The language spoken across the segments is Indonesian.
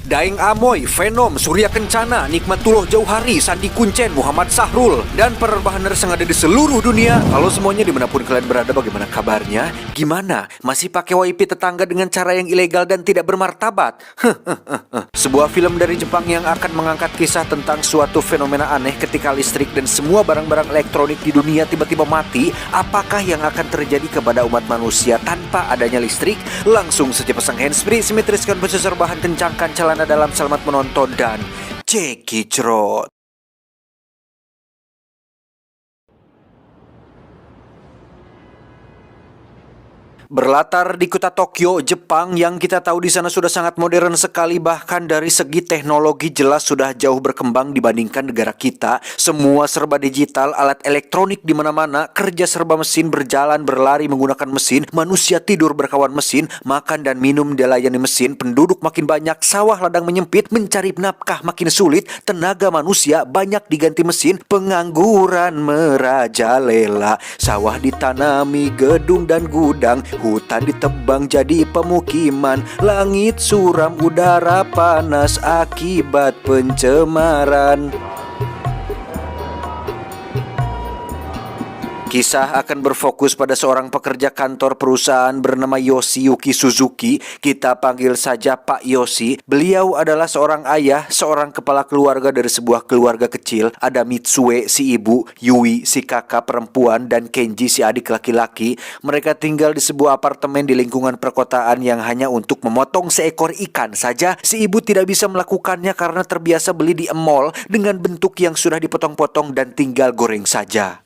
Daeng Amoy, Venom, Surya Kencana, Nikmatullah Jauhari, Sandi Kuncen, Muhammad Sahrul, dan perbahaners yang ada di seluruh dunia. Halo semuanya, dimanapun kalian berada, bagaimana kabarnya? Gimana? Masih pakai wifi tetangga dengan cara yang ilegal dan tidak bermartabat? Sebuah film dari Jepang yang akan mengangkat kisah tentang suatu fenomena aneh ketika listrik dan semua barang-barang elektronik di dunia tiba-tiba mati. Apakah yang akan terjadi kepada umat manusia tanpa adanya listrik? Langsung saja pasang handsfree, simetriskan prosesor, bahan kencangkan celana dalam, selamat menonton dan cekicrot. Berlatar di kota Tokyo, Jepang, yang kita tahu di sana sudah sangat modern sekali, bahkan dari segi teknologi jelas sudah jauh berkembang dibandingkan negara kita. Semua serba digital, alat elektronik di mana-mana, kerja serba mesin, berjalan, berlari menggunakan mesin, manusia tidur berkawan mesin, makan dan minum dilayani mesin, penduduk makin banyak, sawah ladang menyempit, mencari nafkah makin sulit, tenaga manusia banyak diganti mesin, pengangguran merajalela, sawah ditanami gedung dan gudang, hutan ditebang jadi pemukiman, langit suram, udara panas akibat pencemaran. Kisah akan berfokus pada seorang pekerja kantor perusahaan bernama Yoshiyuki Suzuki. Kita panggil saja Pak Yoshi. Beliau adalah seorang ayah, seorang kepala keluarga dari sebuah keluarga kecil. Ada Mitsue si ibu, Yui si kakak perempuan, dan Kenji si adik laki-laki. Mereka tinggal di sebuah apartemen di lingkungan perkotaan yang hanya untuk memotong seekor ikan saja. Si ibu tidak bisa melakukannya karena terbiasa beli di mall dengan bentuk yang sudah dipotong-potong dan tinggal goreng saja.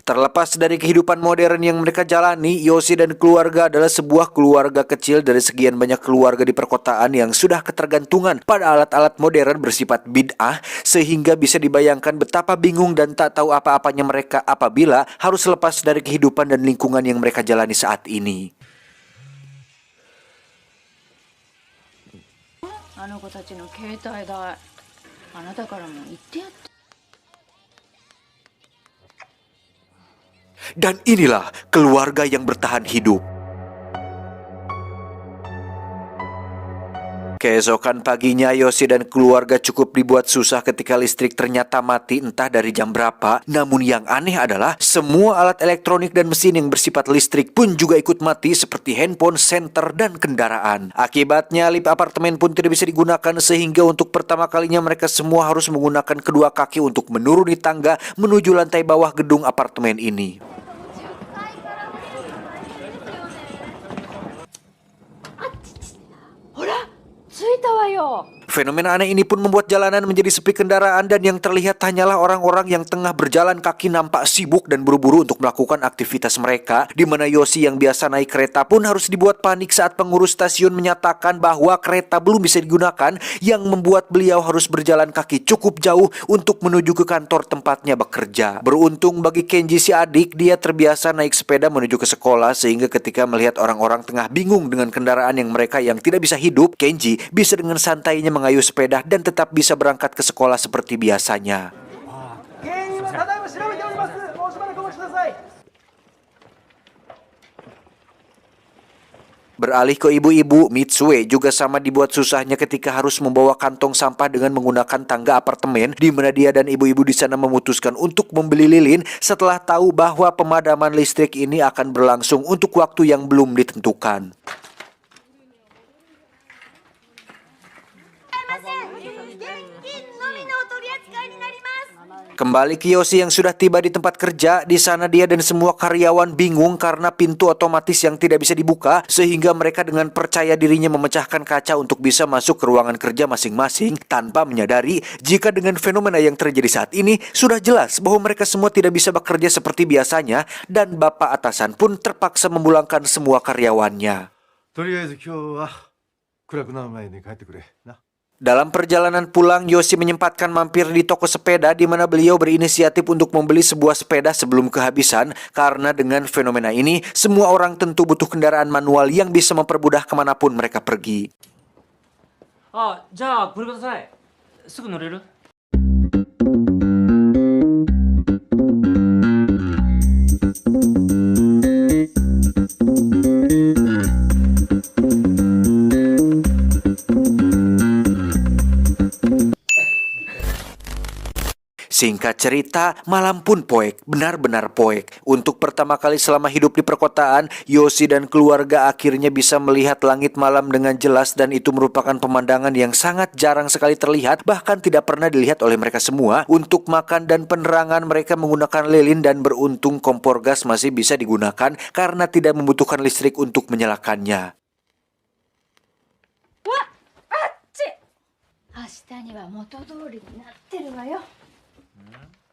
Terlepas dari kehidupan modern yang mereka jalani, Yoshi dan keluarga adalah sebuah keluarga kecil dari sekian banyak keluarga di perkotaan yang sudah ketergantungan pada alat-alat modern bersifat bid'ah, sehingga bisa dibayangkan betapa bingung dan tak tahu apa-apanya mereka apabila harus lepas dari kehidupan dan lingkungan yang mereka jalani saat ini. Dan inilah keluarga yang bertahan hidup. Keesokan paginya, Yoshi dan keluarga cukup dibuat susah ketika listrik ternyata mati entah dari jam berapa. Namun yang aneh adalah semua alat elektronik dan mesin yang bersifat listrik pun juga ikut mati, seperti handphone, senter, dan kendaraan. Akibatnya lift apartemen pun tidak bisa digunakan, sehingga untuk pertama kalinya mereka semua harus menggunakan kedua kaki untuk menuruni tangga menuju lantai bawah gedung apartemen ini. Fenomena aneh ini pun membuat jalanan menjadi sepi kendaraan, dan yang terlihat hanyalah orang-orang yang tengah berjalan kaki nampak sibuk dan buru-buru untuk melakukan aktivitas mereka, di mana Yoshi yang biasa naik kereta pun harus dibuat panik saat pengurus stasiun menyatakan bahwa kereta belum bisa digunakan, yang membuat beliau harus berjalan kaki cukup jauh untuk menuju ke kantor tempatnya bekerja. Beruntung bagi Kenji si adik, dia terbiasa naik sepeda menuju ke sekolah, sehingga ketika melihat orang-orang tengah bingung dengan kendaraan yang mereka yang tidak bisa hidup, Kenji bisa dengan santainya mengayuh sepeda dan tetap bisa berangkat ke sekolah seperti biasanya. Beralih ke ibu-ibu, Mitsue juga sama dibuat susahnya ketika harus membawa kantong sampah dengan menggunakan tangga apartemen, di mana dia dan ibu-ibu di sana memutuskan untuk membeli lilin setelah tahu bahwa pemadaman listrik ini akan berlangsung untuk waktu yang belum ditentukan. Kembali ke Yoshi yang sudah tiba di tempat kerja. Di sana dia dan semua karyawan bingung karena pintu otomatis yang tidak bisa dibuka, sehingga mereka dengan percaya dirinya memecahkan kaca untuk bisa masuk ke ruangan kerja masing-masing, tanpa menyadari jika dengan fenomena yang terjadi saat ini sudah jelas bahwa mereka semua tidak bisa bekerja seperti biasanya, dan bapak atasan pun terpaksa memulangkan semua karyawannya. Dalam perjalanan pulang, Yoshi menyempatkan mampir di toko sepeda, di mana beliau berinisiatif untuk membeli sebuah sepeda sebelum kehabisan, karena dengan fenomena ini semua orang tentu butuh kendaraan manual yang bisa mempermudah kemanapun mereka pergi. じゃあこれください。すぐ乗れる？ Thank you. Singkat cerita, malam pun poek, benar-benar poek. Untuk pertama kali selama hidup di perkotaan, Yosi dan keluarga akhirnya bisa melihat langit malam dengan jelas dan itu merupakan pemandangan yang sangat jarang sekali terlihat, bahkan tidak pernah dilihat oleh mereka semua. Untuk makan dan penerangan mereka menggunakan lilin dan beruntung kompor gas masih bisa digunakan karena tidak membutuhkan listrik untuk menyalakannya. 明日には元通りになってるわよ。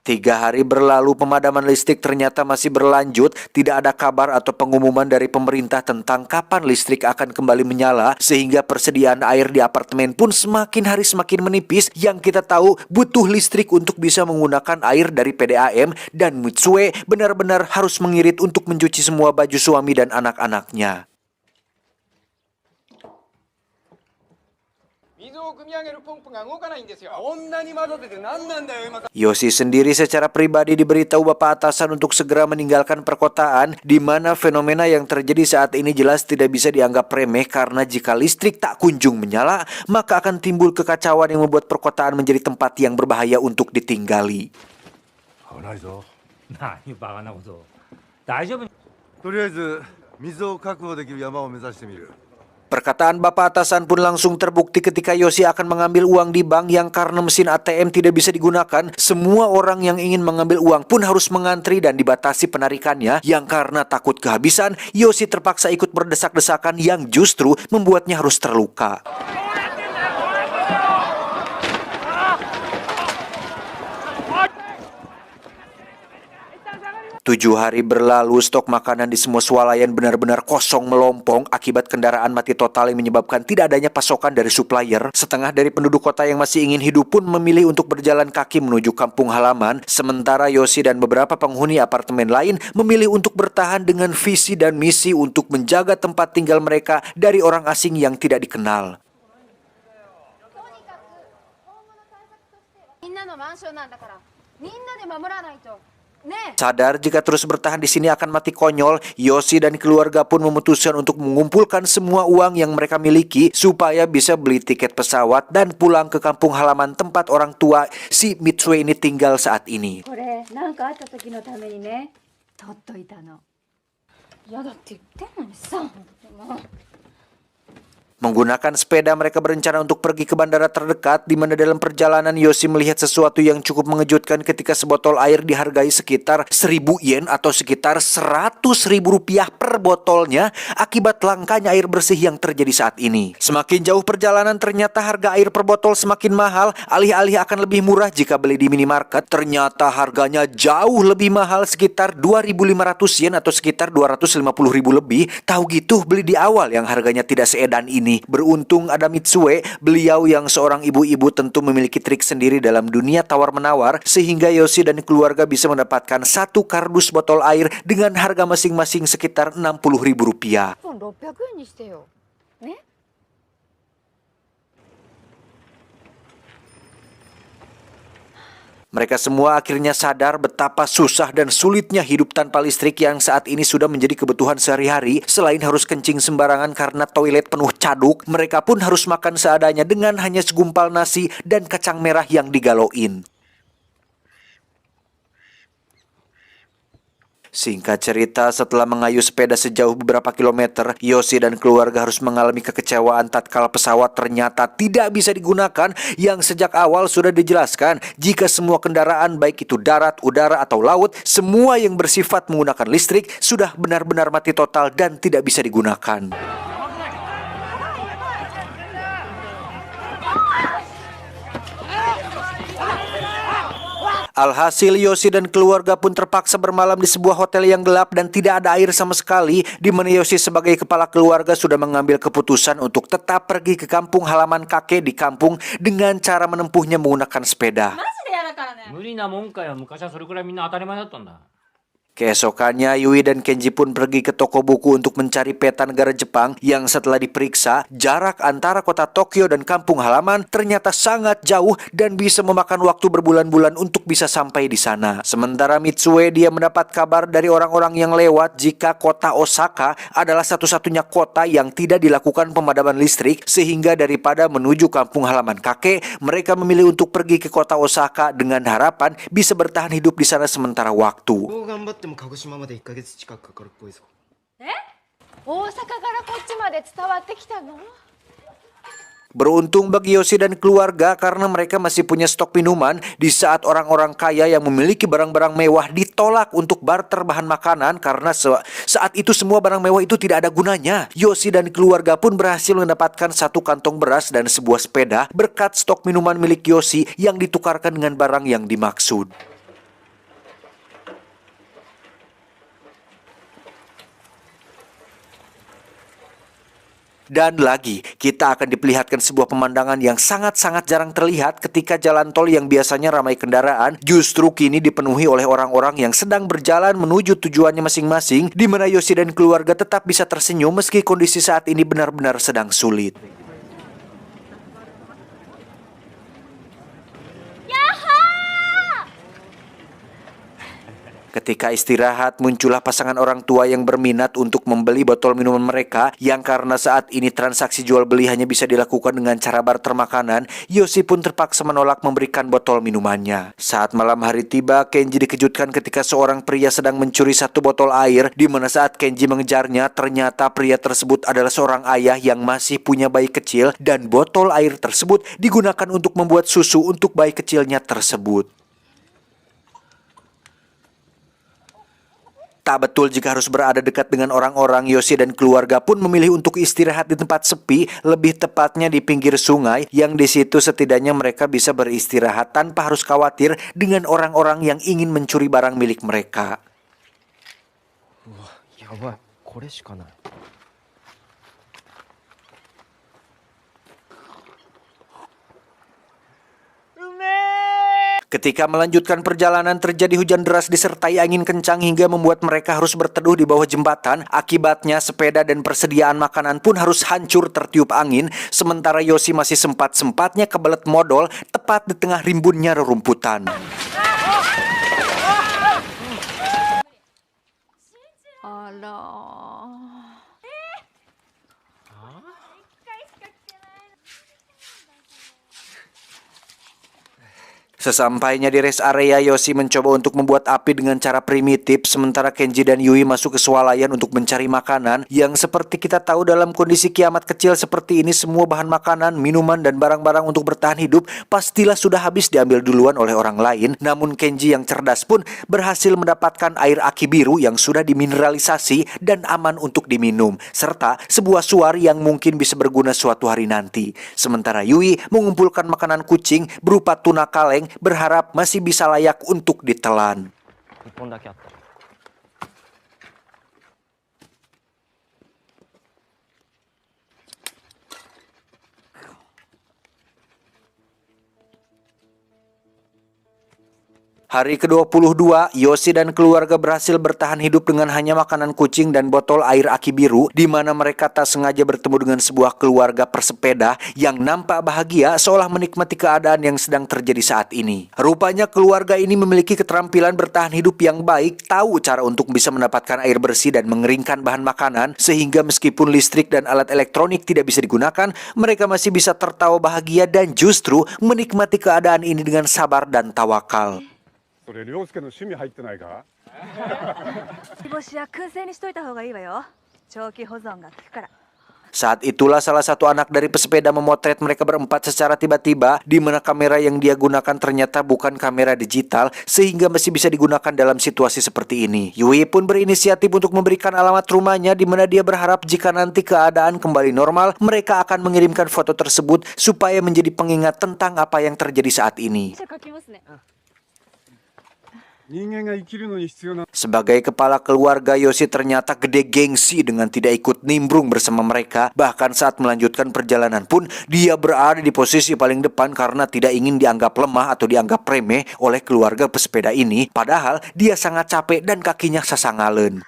3 hari berlalu pemadaman listrik ternyata masih berlanjut. Tidak ada kabar atau pengumuman dari pemerintah tentang kapan listrik akan kembali menyala, sehingga persediaan air di apartemen pun semakin hari semakin menipis. Yang kita tahu butuh listrik untuk bisa menggunakan air dari PDAM, dan Mitsue benar-benar harus mengirit untuk mencuci semua baju suami dan anak-anaknya. Yosi sendiri secara pribadi diberitahu bapak atasan untuk segera meninggalkan perkotaan, di mana fenomena yang terjadi saat ini jelas tidak bisa dianggap remeh karena jika listrik tak kunjung menyala, maka akan timbul kekacauan yang membuat perkotaan menjadi tempat yang berbahaya untuk ditinggali. 何バカなこと。大丈夫。とりあえず水を確保できる山を目指してみる。 Perkataan bapak atasan pun langsung terbukti ketika Yosi akan mengambil uang di bank yang karena mesin ATM tidak bisa digunakan. Semua orang yang ingin mengambil uang pun harus mengantri dan dibatasi penarikannya. Yang karena takut kehabisan, Yosi terpaksa ikut berdesak-desakan yang justru membuatnya harus terluka. 7 hari berlalu, stok makanan di semua swalayan benar-benar kosong melompong akibat kendaraan mati total yang menyebabkan tidak adanya pasokan dari supplier. Setengah dari penduduk kota yang masih ingin hidup pun memilih untuk berjalan kaki menuju kampung halaman. Sementara Yosi dan beberapa penghuni apartemen lain memilih untuk bertahan dengan visi dan misi untuk menjaga tempat tinggal mereka dari orang asing yang tidak dikenal. みんなのマンションなんだから、みんなで守らないと。ね。 Sadar jika terus bertahan di sini akan mati konyol, Yosi dan keluarga pun memutuskan untuk mengumpulkan semua uang yang mereka miliki supaya bisa beli tiket pesawat dan pulang ke kampung halaman tempat orang tua si Mitsue ini tinggal saat ini. これなんかあった時のためにね、取っといたの。嫌だって言ってんのにさ。もう Menggunakan sepeda mereka berencana untuk pergi ke bandara terdekat, di mana dalam perjalanan Yosi melihat sesuatu yang cukup mengejutkan ketika sebotol air dihargai sekitar 1.000 yen atau sekitar 100.000 rupiah per botolnya akibat langkanya air bersih yang terjadi saat ini. Semakin jauh perjalanan ternyata harga air per botol semakin mahal, alih-alih akan lebih murah jika beli di minimarket, ternyata harganya jauh lebih mahal sekitar 2.500 yen atau sekitar 250.000 lebih. Tahu gitu beli di awal yang harganya tidak seedan ini. Beruntung ada Mitsue, beliau yang seorang ibu-ibu tentu memiliki trik sendiri dalam dunia tawar-menawar, sehingga Yosi dan keluarga bisa mendapatkan 1 kardus botol air dengan harga masing-masing sekitar 60.000 rupiah. 1本600円にしてよ。ね。 Mereka semua akhirnya sadar betapa susah dan sulitnya hidup tanpa listrik yang saat ini sudah menjadi kebutuhan sehari-hari. Selain harus kencing sembarangan karena toilet penuh caduk, mereka pun harus makan seadanya dengan hanya segumpal nasi dan kacang merah yang digaloin. Singkat cerita, setelah mengayuh sepeda sejauh beberapa kilometer, Yosi dan keluarga harus mengalami kekecewaan tatkala pesawat ternyata tidak bisa digunakan, yang sejak awal sudah dijelaskan jika semua kendaraan baik itu darat, udara atau laut, semua yang bersifat menggunakan listrik sudah benar-benar mati total dan tidak bisa digunakan. Alhasil Yosi dan keluarga pun terpaksa bermalam di sebuah hotel yang gelap dan tidak ada air sama sekali, di mana Yosi sebagai kepala keluarga sudah mengambil keputusan untuk tetap pergi ke kampung halaman kakek di kampung dengan cara menempuhnya menggunakan sepeda. マジで嫌だからね。無理なもんかよ。昔はそれくらいみんな当たり前だったんだ。Keesokannya, Yui dan Kenji pun pergi ke toko buku untuk mencari peta negara Jepang yang setelah diperiksa, jarak antara kota Tokyo dan kampung halaman ternyata sangat jauh dan bisa memakan waktu berbulan-bulan untuk bisa sampai di sana. Sementara Mitsue, dia mendapat kabar dari orang-orang yang lewat jika kota Osaka adalah satu-satunya kota yang tidak dilakukan pemadaman listrik, sehingga daripada menuju kampung halaman kakek, mereka memilih untuk pergi ke kota Osaka dengan harapan bisa bertahan hidup di sana sementara waktu. 頑張っても鹿児島まで1ヶ月近くかかるっぽいぞ。大阪からこっちまで伝わってきたの？ Beruntung bagi Yoshi dan keluarga karena mereka masih punya stok minuman di saat orang-orang kaya yang memiliki barang-barang mewah ditolak untuk barter bahan makanan karena saat itu semua barang mewah itu tidak ada gunanya. Yoshi dan keluarga pun berhasil mendapatkan satu kantong beras dan sebuah sepeda berkat stok minuman milik Yoshi yang ditukarkan dengan barang yang dimaksud. Dan lagi, kita akan diperlihatkan sebuah pemandangan yang sangat-sangat jarang terlihat ketika jalan tol yang biasanya ramai kendaraan justru kini dipenuhi oleh orang-orang yang sedang berjalan menuju tujuannya masing-masing, di mana Yoshi dan keluarga tetap bisa tersenyum meski kondisi saat ini benar-benar sedang sulit. Ketika istirahat, muncullah pasangan orang tua yang berminat untuk membeli botol minuman mereka, yang karena saat ini transaksi jual beli hanya bisa dilakukan dengan cara barter makanan. Yoshi pun terpaksa menolak memberikan botol minumannya. Saat malam hari tiba, Kenji dikejutkan ketika seorang pria sedang mencuri satu botol air, di mana saat Kenji mengejarnya, ternyata pria tersebut adalah seorang ayah yang masih punya bayi kecil, dan botol air tersebut digunakan untuk membuat susu untuk bayi kecilnya tersebut. Tak betul jika harus berada dekat dengan orang-orang. Yoshi dan keluarga pun memilih untuk istirahat di tempat sepi, lebih tepatnya di pinggir sungai, yang di situ setidaknya mereka bisa beristirahat tanpa harus khawatir dengan orang-orang yang ingin mencuri barang milik mereka. やばい、これしかない。 Ketika melanjutkan perjalanan, terjadi hujan deras disertai angin kencang hingga membuat mereka harus berteduh di bawah jembatan. Akibatnya sepeda dan persediaan makanan pun harus hancur tertiup angin, sementara Yoshi masih sempat-sempatnya kebelet modal tepat di tengah rimbunnya rerumputan. Sesampainya di rest area, Yoshi mencoba untuk membuat api dengan cara primitif, sementara Kenji dan Yui masuk ke swalayan untuk mencari makanan, yang seperti kita tahu dalam kondisi kiamat kecil seperti ini, semua bahan makanan, minuman, dan barang-barang untuk bertahan hidup pastilah sudah habis diambil duluan oleh orang lain. Namun Kenji yang cerdas pun berhasil mendapatkan air aki biru yang sudah dimineralisasi dan aman untuk diminum, serta sebuah suar yang mungkin bisa berguna suatu hari nanti. Sementara Yui mengumpulkan makanan kucing berupa tuna kaleng, berharap masih bisa layak untuk ditelan. 1本だけあった。 Hari ke-22, Yoshi dan keluarga berhasil bertahan hidup dengan hanya makanan kucing dan botol air aki biru, di mana mereka tak sengaja bertemu dengan sebuah keluarga persepeda yang nampak bahagia seolah menikmati keadaan yang sedang terjadi saat ini. Rupanya keluarga ini memiliki keterampilan bertahan hidup yang baik, tahu cara untuk bisa mendapatkan air bersih dan mengeringkan bahan makanan, sehingga meskipun listrik dan alat elektronik tidak bisa digunakan, mereka masih bisa tertawa bahagia dan justru menikmati keadaan ini dengan sabar dan tawakal. それ涼介の趣味入ってないか？煮干しは燻製にしといた方がいいわよ。長期保存が効くから。 Saat itulah salah satu anak dari pesepeda memotret mereka berempat secara tiba-tiba, di mana kamera yang dia gunakan ternyata bukan kamera digital, sehingga masih bisa digunakan dalam situasi seperti ini. Yui pun berinisiatif untuk memberikan alamat rumahnya, di mana dia berharap jika nanti keadaan kembali normal, mereka akan mengirimkan foto tersebut supaya menjadi pengingat tentang apa yang terjadi saat ini. 人間が生きるのに必要な Sebagai kepala keluarga, Yoshi ternyata gede gengsi dengan tidak ikut nimbrung bersama mereka. Bahkan saat melanjutkan perjalanan pun, dia berada di posisi paling depan karena tidak ingin dianggap lemah atau dianggap remeh oleh keluarga pesepeda ini. Padahal dia sangat capek dan kakinya sasangalen.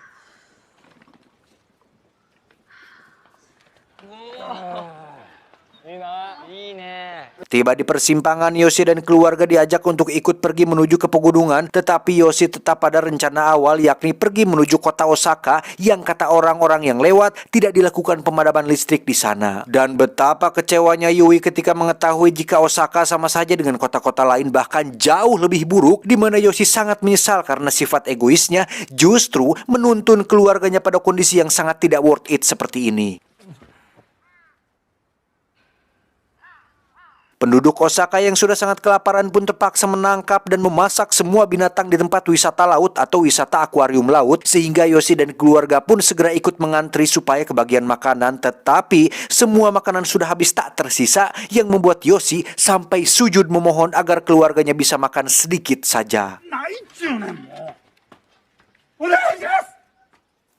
Tiba di persimpangan, Yoshi dan keluarga diajak untuk ikut pergi menuju ke pegunungan, tetapi Yoshi tetap pada rencana awal, yakni pergi menuju kota Osaka yang kata orang-orang yang lewat tidak dilakukan pemadaman listrik di sana. Dan betapa kecewanya Yui ketika mengetahui jika Osaka sama saja dengan kota-kota lain, bahkan jauh lebih buruk, di mana Yoshi sangat menyesal karena sifat egoisnya justru menuntun keluarganya pada kondisi yang sangat tidak worth it seperti ini. Penduduk Osaka yang sudah sangat kelaparan pun terpaksa menangkap dan memasak semua binatang di tempat wisata laut atau wisata akuarium laut, sehingga Yoshi dan keluarga pun segera ikut mengantri supaya kebagian makanan. Tetapi semua makanan sudah habis tak tersisa, yang membuat Yoshi sampai sujud memohon agar keluarganya bisa makan sedikit saja.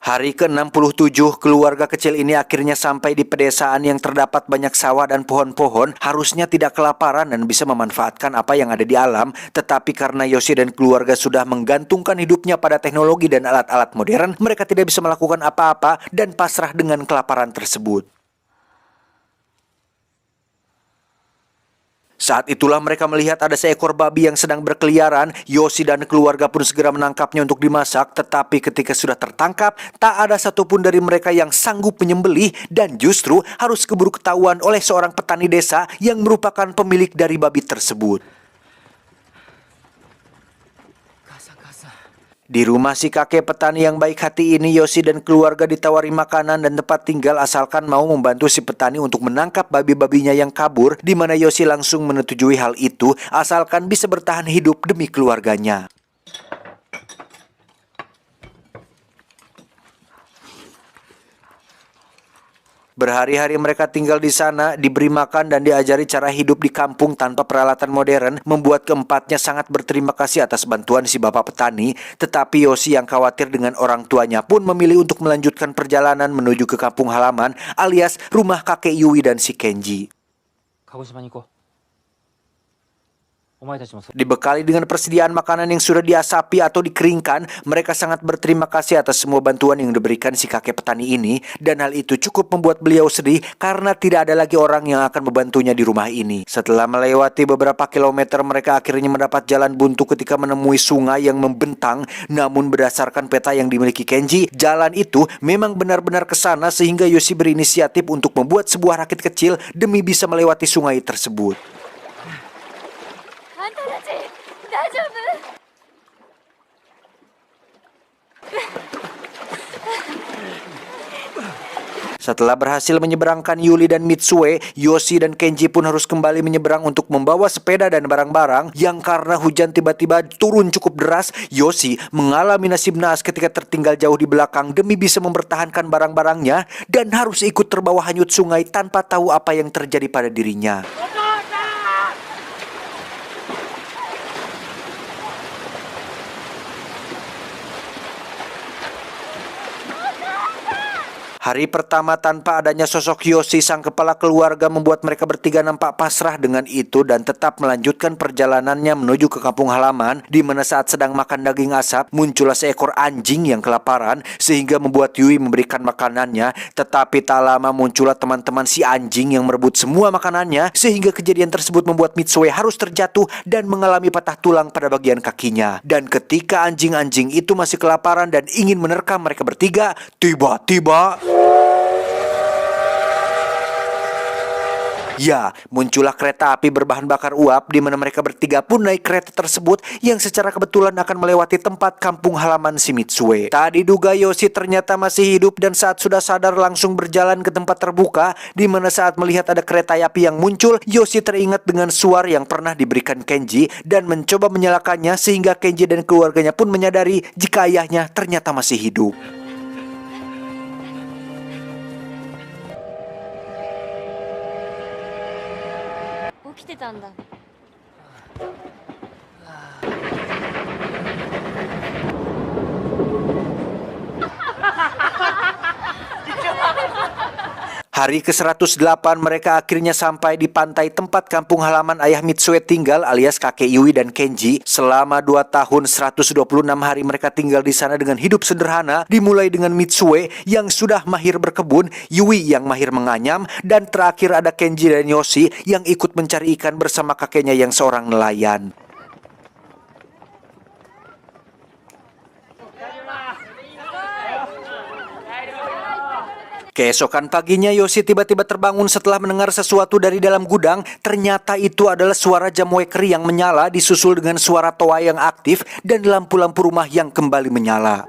Hari ke-67, keluarga kecil ini akhirnya sampai di pedesaan yang terdapat banyak sawah dan pohon-pohon. Harusnya tidak kelaparan dan bisa memanfaatkan apa yang ada di alam. Tetapi karena Yoshi dan keluarga sudah menggantungkan hidupnya pada teknologi dan alat-alat modern, mereka tidak bisa melakukan apa-apa dan pasrah dengan kelaparan tersebut. Saat itulah mereka melihat ada seekor babi yang sedang berkeliaran. Yoshi dan keluarga pun segera menangkapnya untuk dimasak. Tetapi ketika sudah tertangkap, tak ada satupun dari mereka yang sanggup menyembelih, dan justru harus keburu ketahuan oleh seorang petani desa yang merupakan pemilik dari babi tersebut. Di rumah si kakek petani yang baik hati ini, Yoshi dan keluarga ditawari makanan dan tempat tinggal asalkan mau membantu si petani untuk menangkap babi-babinya yang kabur, di mana Yoshi langsung menyetujui hal itu asalkan bisa bertahan hidup demi keluarganya. Berhari-hari mereka tinggal di sana, diberi makan dan diajari cara hidup di kampung tanpa peralatan modern, membuat keempatnya sangat berterima kasih atas bantuan si bapak petani. Tetapi Yoshi yang khawatir dengan orang tuanya pun memilih untuk melanjutkan perjalanan menuju ke kampung halaman alias rumah kakek Yui dan si Kenji. Dibekali dengan persediaan makanan yang sudah diasapi atau dikeringkan, mereka sangat berterima kasih atas semua bantuan yang diberikan si kakek petani ini, dan hal itu cukup membuat beliau sedih karena tidak ada lagi orang yang akan membantunya di rumah ini. Setelah melewati beberapa kilometer, mereka akhirnya mendapat jalan buntu ketika menemui sungai yang membentang. Namun berdasarkan peta yang dimiliki Kenji, jalan itu memang benar-benar ke sana, sehingga Yoshi berinisiatif untuk membuat sebuah rakit kecil demi bisa melewati sungai tersebut. Setelah berhasil menyeberangkan Yuli dan Mitsue, Yoshi dan Kenji pun harus kembali menyeberang untuk membawa sepeda dan barang-barang yang karena hujan tiba-tiba turun cukup deras. Yoshi mengalami nasib naas ketika tertinggal jauh di belakang demi bisa mempertahankan barang-barangnya dan harus ikut terbawa hanyut sungai tanpa tahu apa yang terjadi pada dirinya. Hari pertama tanpa adanya sosok Yoshi, sang kepala keluarga, membuat mereka bertiga nampak pasrah dengan itu dan tetap melanjutkan perjalanannya menuju ke kampung halaman, di mana saat sedang makan daging asap, muncullah seekor anjing yang kelaparan sehingga membuat Yui memberikan makanannya. Tetapi tak lama muncullah teman-teman si anjing yang merebut semua makanannya, sehingga kejadian tersebut membuat Mitsue harus terjatuh dan mengalami patah tulang pada bagian kakinya. Dan ketika anjing-anjing itu masih kelaparan dan ingin menerkam mereka bertiga, tiba-tiba ya, muncullah kereta api berbahan bakar uap, di mana mereka bertiga pun naik kereta tersebut yang secara kebetulan akan melewati tempat kampung halaman si Mitsue. Tak diduga Yoshi ternyata masih hidup dan saat sudah sadar langsung berjalan ke tempat terbuka, di mana saat melihat ada kereta api yang muncul, Yoshi teringat dengan suar yang pernah diberikan Kenji dan mencoba menyalakannya, sehingga Kenji dan keluarganya pun menyadari jika ayahnya ternyata masih hidup. Hari ke-108 mereka akhirnya sampai di pantai tempat kampung halaman ayah Mitsue tinggal alias kakek Yui dan Kenji. Selama 2 tahun 126 hari mereka tinggal di sana dengan hidup sederhana, dimulai dengan Mitsue yang sudah mahir berkebun, Yui yang mahir menganyam, dan terakhir ada Kenji dan Yoshi yang ikut mencari ikan bersama kakeknya yang seorang nelayan. Keesokan paginya Yoshi tiba-tiba terbangun setelah mendengar sesuatu dari dalam gudang. Ternyata itu adalah suara jam waker yang menyala disusul dengan suara toa yang aktif dan lampu-lampu rumah yang kembali menyala.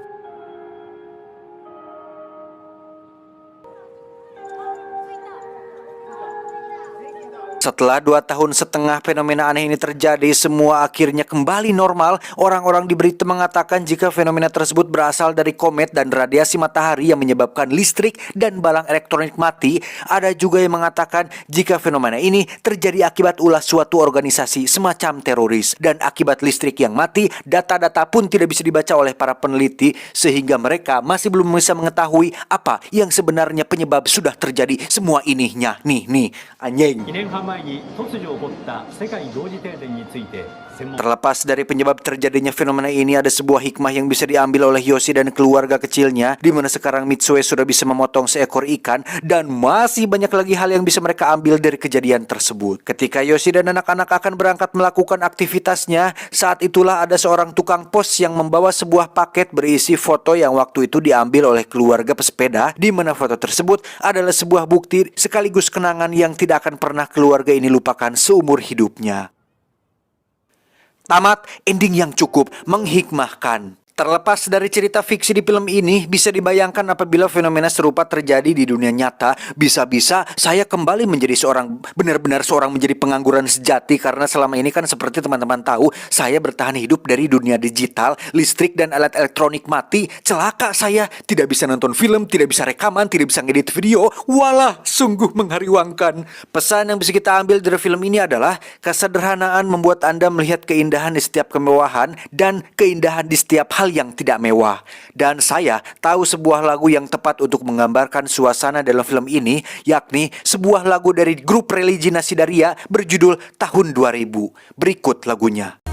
Setelah 2 tahun setengah fenomena aneh ini terjadi, semua akhirnya kembali normal. Orang-orang di berita mengatakan jika fenomena tersebut berasal dari komet dan radiasi matahari yang menyebabkan listrik dan balang elektronik mati. Ada juga yang mengatakan jika fenomena ini terjadi akibat ulah suatu organisasi semacam teroris. Dan akibat listrik yang mati, data-data pun tidak bisa dibaca oleh para peneliti, sehingga mereka masih belum bisa mengetahui apa yang sebenarnya penyebab sudah terjadi semua ininya. Nih, anjing. 2年半前に突如起こった世界同時停電について専門家 Terlepas dari penyebab terjadinya fenomena ini, ada sebuah hikmah yang bisa diambil oleh Yoshi dan keluarga kecilnya, di mana sekarang Mitsue sudah bisa memotong seekor ikan, dan masih banyak lagi hal yang bisa mereka ambil dari kejadian tersebut. Ketika Yoshi dan anak-anak akan berangkat melakukan aktivitasnya, saat itulah ada seorang tukang pos yang membawa sebuah paket berisi foto yang waktu itu diambil oleh keluarga pesepeda, di mana foto tersebut adalah sebuah bukti sekaligus kenangan yang tidak akan pernah keluarga ini lupakan seumur hidupnya. Tamat, ending yang cukup menghikmahkan. Terlepas dari cerita fiksi di film ini, bisa dibayangkan apabila fenomena serupa terjadi di dunia nyata, bisa-bisa saya kembali menjadi benar-benar seorang menjadi pengangguran sejati, karena selama ini kan seperti teman-teman tahu, saya bertahan hidup dari dunia digital, listrik dan alat elektronik mati, celaka saya, tidak bisa nonton film, tidak bisa rekaman, tidak bisa ngedit video, walah, sungguh menghariwangkan. Pesan yang bisa kita ambil dari film ini adalah, kesederhanaan membuat Anda melihat keindahan di setiap kemewahan, dan keindahan di setiap hal yang tidak mewah. Dan saya tahu sebuah lagu yang tepat untuk menggambarkan suasana dalam film ini, yakni sebuah lagu dari grup religi Nasidaria berjudul Tahun 2000. Berikut lagunya.